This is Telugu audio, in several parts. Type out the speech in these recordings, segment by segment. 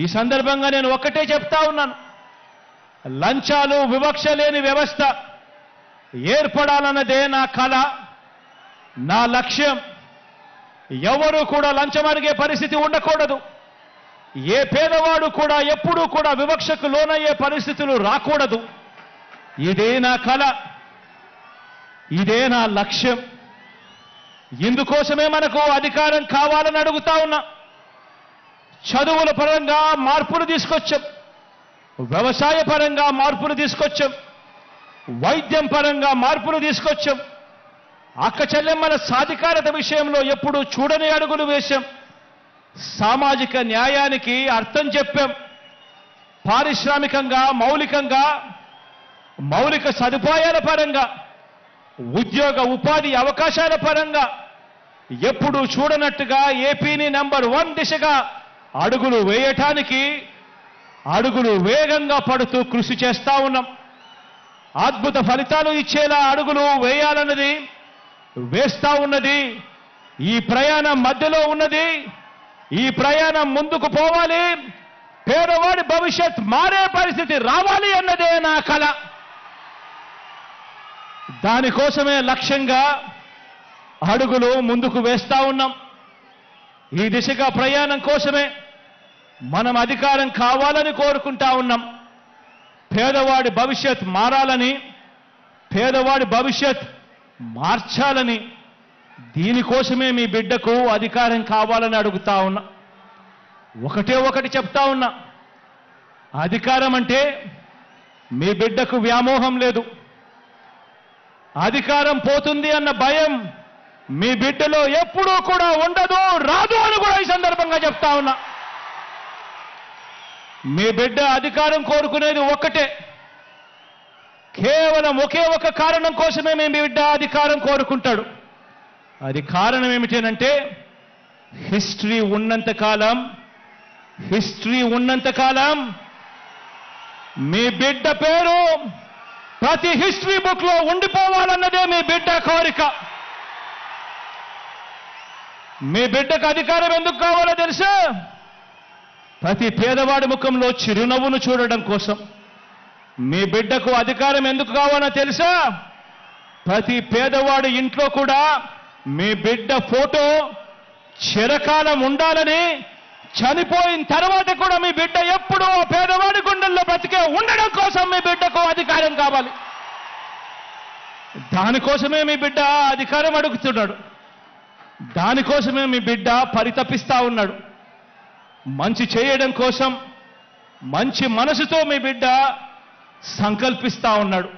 ఈ సందర్భంగా నేను ఒక్కటే చెప్తా ఉన్నాను, లంచాలు వివక్ష లేని వ్యవస్థ ఏర్పడాలన్నదే నా కల, నా లక్ష్యం. ఎవరు కూడా లంచం అడిగే పరిస్థితి ఉండకూడదు. ఏ పేదవాడు కూడా ఎప్పుడూ కూడా వివక్షకు లోనయ్యే పరిస్థితులు రాకూడదు. ఇదే నా కల, ఇదే నా లక్ష్యం. ఇందుకోసమే మనకు అధికారం కావాలని అడుగుతా ఉన్నా. చదువుల పరంగా మార్పులు తీసుకొచ్చాం, వ్యవసాయ పరంగా మార్పులు తీసుకొచ్చాం, వైద్యం పరంగా మార్పులు తీసుకొచ్చాం, అక్క చెల్లెమ్మల సాధికారత విషయంలో ఎప్పుడూ చూడని అడుగులు వేశాం, సామాజిక న్యాయానికి అర్థం చెప్పాం, పారిశ్రామికంగా మౌలిక సదుపాయాల పరంగా, ఉద్యోగ ఉపాధి అవకాశాల పరంగా ఎప్పుడూ చూడనట్టుగా ఏపీని నంబర్ 1 దిశగా అడుగులు వేయటానికి అడుగులు వేగంగా పడుతూ కృషి చేస్తా ఉన్నాం. అద్భుత ఫలితాలు ఇచ్చేలా అడుగులు వేయాలన్నది, వేస్తా ఉన్నది. ఈ ప్రయాణం మధ్యలో ఉన్నది. ఈ ప్రయాణం ముందుకు పోవాలి. పేదవాడి భవిష్యత్ మారే పరిస్థితి రావాలి అన్నదే నా కల. దానికోసమే లక్ష్యంగా అడుగులు ముందుకు వేస్తా ఉన్నాం. ఈ దిశగా ప్రయాణం కోసమే మనం అధికారం కావాలని కోరుకుంటా ఉన్నాం. పేదవాడి భవిష్యత్ మారాలని, పేదవాడి భవిష్యత్ మార్చాలని, దీనికోసమే మీ బిడ్డకు అధికారం కావాలని అడుగుతా ఉన్నా. ఒకటే ఒకటి చెప్తా ఉన్నా, అధికారం అంటే మీ బిడ్డకు వ్యామోహం లేదు. అధికారం పోతుంది అన్న భయం మీ బిడ్డలో ఎప్పుడూ కూడా ఉండదు, రాదు అని కూడా ఈ సందర్భంగా చెప్తా ఉన్నా. మీ బిడ్డ అధికారం కోరుకునేది ఒక్కటే, కేవలం ఒకే ఒక కారణం కోసమే మీ బిడ్డ అధికారం కోరుకుంటాడు. అది కారణం ఏమిటంటే హిస్టరీ ఉన్నంత కాలం మీ బిడ్డ పేరు ప్రతి హిస్టరీ బుక్ లో ఉండిపోవాలన్నదే మీ బిడ్డ కోరిక. మీ బిడ్డకు అధికారం ఎందుకు కావాలో తెలుసా? ప్రతి పేదవాడి ముఖంలో చిరునవ్వును చూడడం కోసం. మీ బిడ్డకు అధికారం ఎందుకు కావాలో తెలుసా? ప్రతి పేదవాడి ఇంట్లో కూడా మీ బిడ్డ ఫోటో చిరకాలం ఉండాలని, చనిపోయిన తర్వాత కూడా మీ బిడ్డ ఎప్పుడూ పేదవాడి గుండెల్లో బ్రతికే ఉండడం కోసం మీ బిడ్డకు అధికారం కావాలి. దానికోసమే మీ బిడ్డ అధికారం అడుగుతున్నాడు. దానికోసమే మీ బిడ్డ పరితపిస్తా ఉన్నాడు. మంచి చేయడం కోసం మంచి మనసుతో మీ బిడ్డ సంకల్పిస్తా ఉన్నాడు.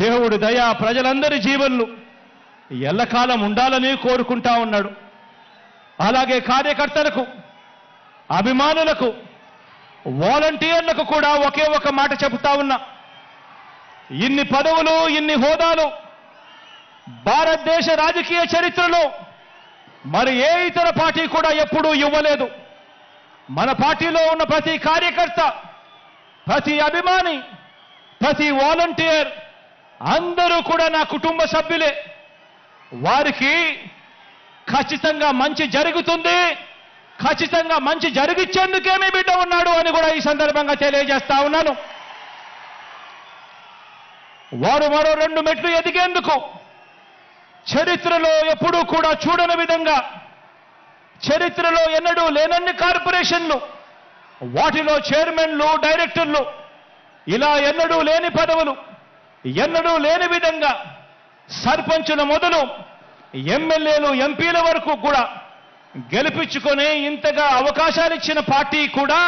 దేవుడి దయ ప్రజలందరి జీవన్లు ఎల్లకాలం ఉండాలని కోరుకుంటా ఉన్నాడు. అలాగే కార్యకర్తలకు, అభిమానులకు, వాలంటీర్లకు కూడా ఒకే ఒక మాట చెబుతా ఉన్నా. ఇన్ని పదవులు, ఇన్ని హోదాలు భారతదేశ రాజకీయ చరిత్రలో మరి ఏ ఇతర పార్టీ కూడా ఎప్పుడూ ఇవ్వలేదు. మన పార్టీలో ఉన్న ప్రతి కార్యకర్త, ప్రతి అభిమాని, ప్రతి వాలంటీర్ అందరూ కూడా నా కుటుంబ సభ్యులే. వారికి ఖచ్చితంగా మంచి జరుగుతుంది, ఖచ్చితంగా మంచి జరిగిచ్చేందుకే మీ బిడ్డ ఉన్నాడు అని కూడా ఈ సందర్భంగా తెలియజేస్తా ఉన్నాను. వారు మరో 2 మెట్లు ఎదిగేందుకు చరిత్రలో ఎప్పుడూ కూడా చూడని విధంగా, చరిత్రలో ఎన్నడూ లేనన్ని కార్పొరేషన్లు, వాటిలో చైర్మన్లు, డైరెక్టర్లు, ఇలా ఎన్నడూ లేని పదవులు, ఎన్నడూ లేని విధంగా సర్పంచుల మొదలు ఎమ్మెల్యేలు, ఎంపీల వరకు కూడా గెలిపించుకొని ఇంతగా అవకాశాలు ఇచ్చిన పార్టీ కూడా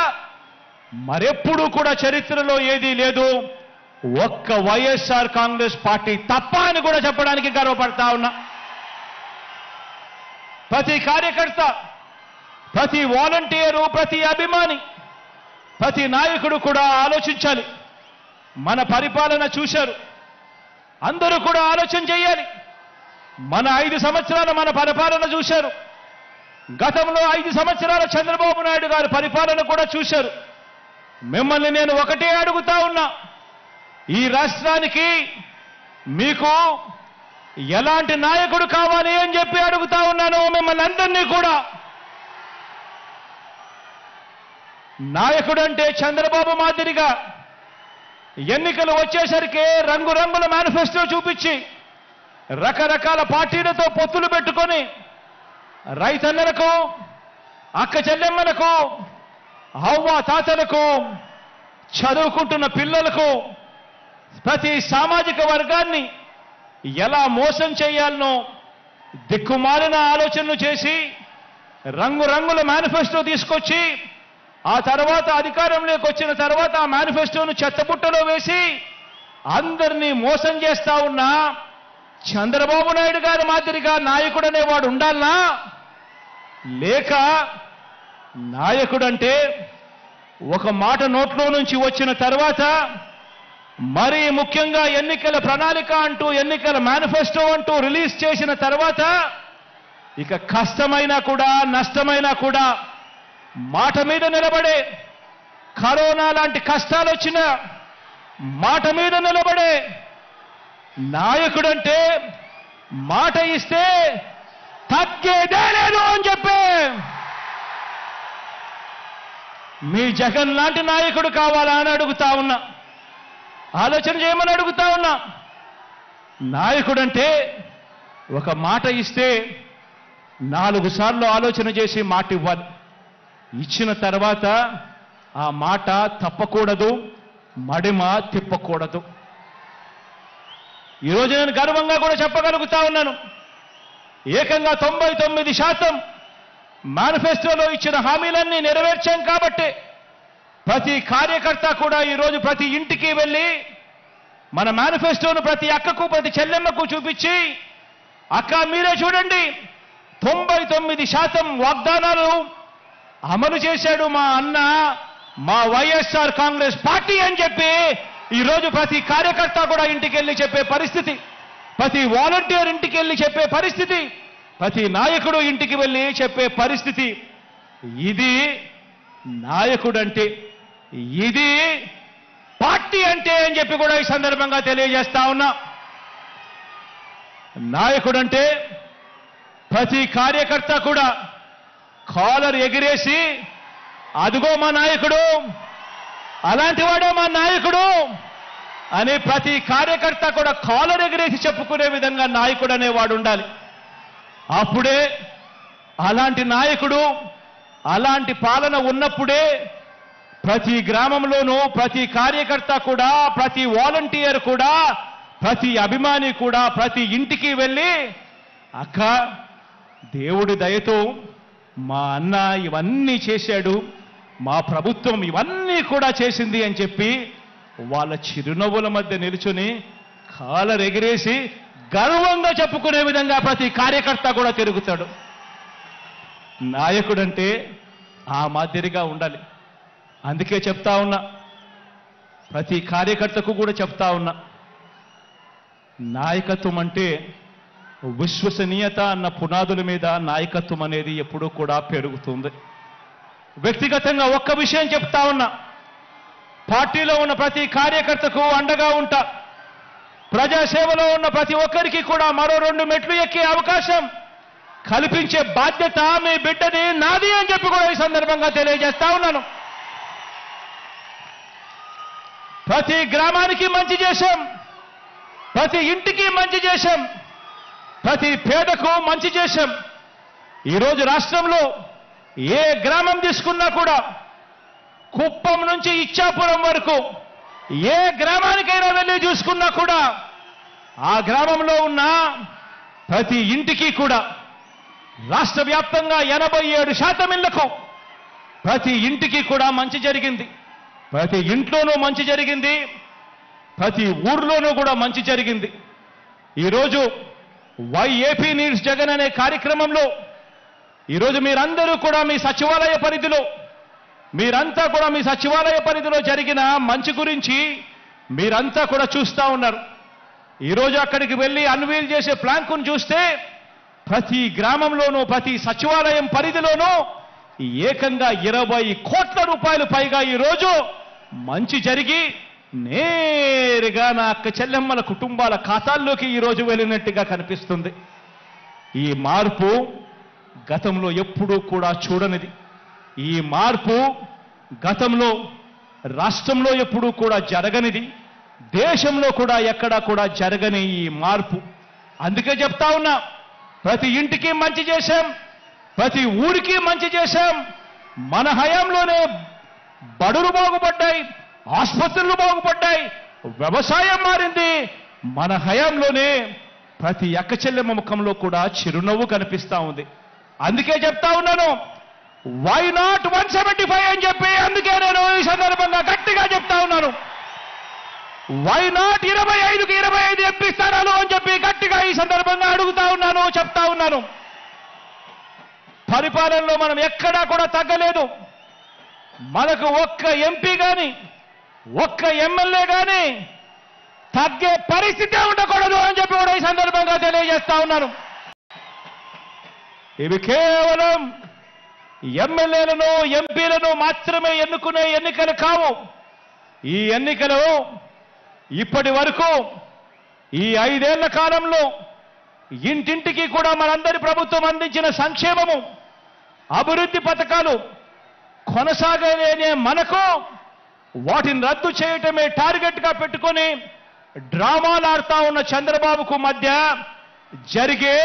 మరెప్పుడూ కూడా చరిత్రలో ఏదీ లేదు, ఒక్క వైఎస్ఆర్ కాంగ్రెస్ పార్టీ తప్ప అని కూడా చెప్పడానికి గర్వపడతా ఉన్నా. ప్రతి కార్యకర్త, ప్రతి వాలంటీరు, ప్రతి అభిమాని, ప్రతి నాయకుడు కూడా ఆలోచించాలి. మన పరిపాలన చూశారు, అందరూ కూడా ఆలోచన చేయాలి. మన 5 సంవత్సరాల మన పరిపాలన చూశారు. గతంలో 5 సంవత్సరాల చంద్రబాబు నాయుడు గారి పరిపాలన కూడా చూశారు. మిమ్మల్ని నేను ఒకటే అడుగుతా ఉన్నా, ఈ రాష్ట్రానికి మీకు ఎలాంటి నాయకుడు కావాలి అని చెప్పి అడుగుతా ఉన్నాను మిమ్మల్ని అందరినీ కూడా. నాయకుడంటే చంద్రబాబు మాదిరిగా ఎన్నికలు వచ్చేసరికి రంగురంగుల మేనిఫెస్టో చూపించి రకరకాల పార్టీలతో పొత్తులు పెట్టుకొని రైతన్నలకు, అక్క చెల్లెమ్మలకు, అవ్వ తాతలకు, చదువుకుంటున్న పిల్లలకు, ప్రతి సామాజిక వర్గాన్ని ఎలా మోసం చేయాలనో దిక్కుమాలిన ఆలోచనలు చేసి రంగురంగుల మేనిఫెస్టో తీసుకొచ్చి ఆ తర్వాత అధికారంలోకి వచ్చిన తర్వాత ఆ మేనిఫెస్టోను చెత్తబుట్టలో వేసి అందరినీ మోసం చేస్తా ఉన్న చంద్రబాబు నాయుడు గారి మాదిరిగా నాయకుడు అనేవాడు ఉండాలనా? లేక నాయకుడంటే ఒక మాట నోట్లో నుంచి వచ్చిన తర్వాత మరీ ముఖ్యంగా ఎన్నికల ప్రణాళిక అంటూ, ఎన్నికల మేనిఫెస్టో అంటూ రిలీజ్ చేసిన తర్వాత ఇక కష్టమైనా కూడా నష్టమైనా కూడా మాట మీద నిలబడే, కరోనా లాంటి కష్టాలు వచ్చినా మాట మీద నిలబడే నాయకుడంటే మాట ఇస్తే తగ్గేదే లేదు అని చెప్పి మీ జగన్ లాంటి నాయకుడు కావాలా అని అడుగుతా ఉన్నా. ఆలోచన చేయమని అడుగుతా ఉన్నా. నాయకుడంటే ఒక మాట ఇస్తే 4 సార్లు ఆలోచన చేసి మాట ఇవ్వాలి. ఇచ్చిన తర్వాత ఆ మాట తప్పకూడదు, మడిమ తిప్పకూడదు. ఈరోజు నేను గర్వంగా కూడా చెప్పగలుగుతా ఉన్నాను. ఏకంగా 99% మేనిఫెస్టోలో ఇచ్చిన హామీలన్నీ నెరవేర్చాం కాబట్టి ప్రతి కార్యకర్త కూడా ఈరోజు ప్రతి ఇంటికి వెళ్ళి మన మేనిఫెస్టోను ప్రతి అక్కకు, ప్రతి చెల్లెమ్మకు చూపించి, అక్క మీరే చూడండి 99% వాగ్దానాలు అమలు చేశాడు మా అన్న, మా వైఎస్ఆర్ కాంగ్రెస్ పార్టీ అని చెప్పి ఈరోజు ప్రతి కార్యకర్త కూడా ఇంటికి వెళ్ళి చెప్పే పరిస్థితి, ప్రతి వాలంటీర్ ఇంటికి వెళ్ళి చెప్పే పరిస్థితి, ప్రతి నాయకుడు ఇంటికి వెళ్ళి చెప్పే పరిస్థితి. ఇది నాయకుడంటే, ఇది పార్టీ అంటే అని చెప్పి కూడా ఈ సందర్భంగా తెలియజేస్తా ఉన్నా. నాయకుడంటే ప్రతి కార్యకర్త కూడా కాలర్ ఎగిరేసి అదిగో మా నాయకుడు, అలాంటి వాడే మా నాయకుడు అని ప్రతి కార్యకర్త కూడా కాలర్ ఎగిరేసి చెప్పుకునే విధంగా నాయకుడు అనేవాడు ఉండాలి. అప్పుడే అలాంటి నాయకుడు, అలాంటి పాలన ఉన్నప్పుడే ప్రతి గ్రామంలోనూ ప్రతి కార్యకర్త కూడా, ప్రతి వాలంటీర్ కూడా, ప్రతి అభిమాని కూడా ప్రతి ఇంటికి వెళ్ళి అక్క దేవుడి దయతో మా అన్న ఇవన్నీ చేశాడు, మా ప్రభుత్వం ఇవన్నీ కూడా చేసింది అని చెప్పి వాళ్ళ చిరునవ్వుల మధ్య నిలుచుని కాలర్ ఎగిరేసి గర్వంగా చెప్పుకునే విధంగా ప్రతి కార్యకర్త కూడా తిరుగుతాడు. నాయకుడంటే ఆ మాదిరిగా ఉండాలి. అందుకే చెప్తా ఉన్నా, ప్రతి కార్యకర్తకు కూడా చెప్తా ఉన్నా, నాయకత్వం అంటే విశ్వసనీయత అన్న పునాదుల మీద నాయకత్వం అనేది ఎప్పుడూ కూడా పెరుగుతుంది. వ్యక్తిగతంగా ఒక్క విషయం చెప్తా ఉన్నా, పార్టీలో ఉన్న ప్రతి కార్యకర్తకు అండగా ఉంటా. ప్రజాసేవలో ఉన్న ప్రతి ఒక్కరికి కూడా మరో 2 మెట్లు ఎక్కే అవకాశం కల్పించే బాధ్యత మీ బిడ్డని, నాది అని చెప్పి కూడా ఈ సందర్భంగా తెలియజేస్తా ఉన్నాను. ప్రతి గ్రామానికి మంచి చేశాం, ప్రతి ఇంటికి మంచి చేశాం, ప్రతి పేదకు మంచి చేశాం. ఈరోజు రాష్ట్రంలో ఏ గ్రామం తీసుకున్నా కూడా కుప్పం నుంచి ఇచ్చాపురం వరకు ఏ గ్రామానికైనా వెళ్ళి చూసుకున్నా కూడా ఆ గ్రామంలో ఉన్న ప్రతి ఇంటికి కూడా రాష్ట్ర వ్యాప్తంగా 87% ఇళ్లకు ప్రతి ఇంటికి కూడా మంచి జరిగింది. ప్రతి ఇంట్లోనూ మంచి జరిగింది, ప్రతి ఊర్లోనూ కూడా మంచి జరిగింది. ఈరోజు వైఏపీ నీడ్స్ జగన్ అనే కార్యక్రమంలో ఈరోజు మీరందరూ కూడా మీ సచివాలయ పరిధిలో, మీరంతా కూడా మీ సచివాలయ పరిధిలో జరిగిన మంచి గురించి మీరంతా కూడా చూస్తూ ఉన్నారు. ఈరోజు అక్కడికి వెళ్ళి అన్వీల్ చేసే ప్లాంకును చూస్తే ప్రతి గ్రామంలోనూ ప్రతి సచివాలయం పరిధిలోనూ ఏకంగా 20 కోట్ల రూపాయలు పైగా ఈరోజు మంచి జరిగి నేరుగా నా అక్క చెల్లెమ్మల కుటుంబాల ఖాతాల్లోకి ఈరోజు వెళ్ళినట్టుగా కనిపిస్తుంది. ఈ మార్పు గతంలో ఎప్పుడూ కూడా చూడనిది. ఈ మార్పు గతంలో రాష్ట్రంలో ఎప్పుడూ కూడా జరగనిది, దేశంలో కూడా ఎక్కడా కూడా జరగని ఈ మార్పు. అందుకే చెప్తా ఉన్నా, ప్రతి ఇంటికి మంచి చేశాం, ప్రతి ఊరికి మంచి చేశాం. మన హయాంలోనే బడులు బాగుపడ్డాయి, ఆసుపత్రులు బాగుపడ్డాయి, వ్యవసాయం మారింది. మన హయాంలోనే ప్రతి అక్క చెల్లెమ్మ ముఖంలో కూడా చిరునవ్వు కనిపిస్తా ఉంది. అందుకే చెప్తా ఉన్నాను, వై నాట్ 175 అని చెప్పి అందుకే నేను ఈ సందర్భంగా గట్టిగా చెప్తా ఉన్నాను. వై నాట్ 25కి 25 ఎంపీ స్థానాలు అని చెప్పి గట్టిగా ఈ సందర్భంగా అడుగుతా ఉన్నాను, చెప్తా ఉన్నాను. పరిపాలనలో మనం ఎక్కడా కూడా తగ్గలేదు. మనకు ఒక్క ఎంపీ కానీ ఒక్క ఎమ్మెల్యే కానీ తగ్గే పరిస్థితి ఉండకూడదు అని చెప్పి కూడా ఈ సందర్భంగా తెలియజేస్తా ఉన్నాను. ఇవి కేవలం ఎమ్మెల్యేలను ఎంపీలను మాత్రమే ఎన్నుకునే ఎన్నికలు కావు. ఈ ఎన్నికలు ఇప్పటి వరకు ఈ 5 ఏళ్ల కాలంలో ఇంటింటికి కూడా మనందరి ప్రభుత్వం అందించిన సంక్షేమము, అభివృద్ధి పథకాలు కొనసాగలేనే మనకు వాటిని రద్దు చేయటమే టార్గెట్గా పెట్టుకొని డ్రామాలు ఆడుతా ఉన్న చంద్రబాబుకు మధ్య జరిగే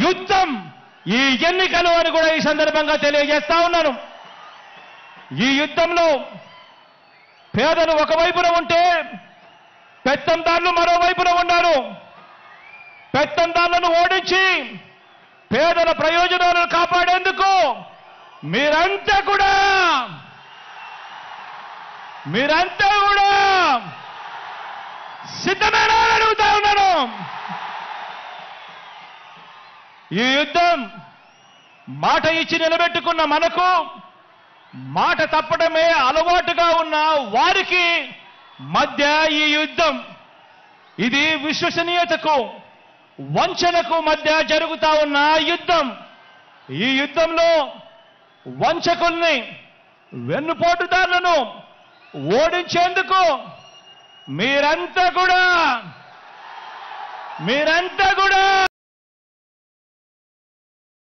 యుద్ధం ఈ ఎన్నికలు అని కూడా ఈ సందర్భంగా తెలియజేస్తా ఉన్నాను. ఈ యుద్ధంలో పేదలు ఒకవైపున ఉంటే పెత్తందారులు మరోవైపున ఉన్నారు. పెత్తందారులను ఓడించి పేదల ప్రయోజనాలను కాపాడేందుకు మీరంతా కూడా సిద్ధమేనా అని అడుగుతా ఉన్నాను. ఈ యుద్ధం మాట ఇచ్చి నిలబెట్టుకున్న మనకు మాట తప్పడమే అలవాటుగా ఉన్న వారికి మధ్య ఈ యుద్ధం. ఇది విశ్వసనీయతకు వంచనకు మధ్య జరుగుతా ఉన్న యుద్ధం. ఈ యుద్ధంలో వంచకుల్ని, వెన్నుపోటుదారులను ఓడించేందుకు మీరంతా కూడా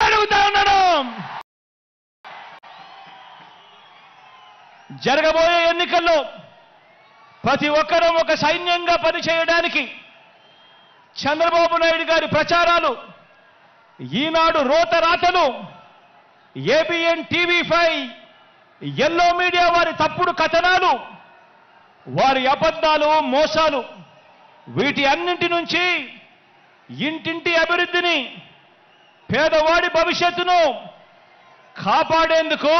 అడుగుతా ఉన్నాను. జరగబోయే ఎన్నికల్లో ప్రతి ఒక్కరూ ఒక సైన్యంగా పనిచేయడానికి చంద్రబాబు నాయుడు గారి ప్రచారాలు, ఈనాడు రోతరాతలు, ఏబిఎన్ టీవీ5, ఎల్లో మీడియా వారి తప్పుడు కథనాలు, వారి అబద్ధాలు, మోసాలు, వీటి అన్నింటి నుంచి ఇంటింటి అభివృద్ధిని, పేదవాడి భవిష్యత్తును కాపాడేందుకు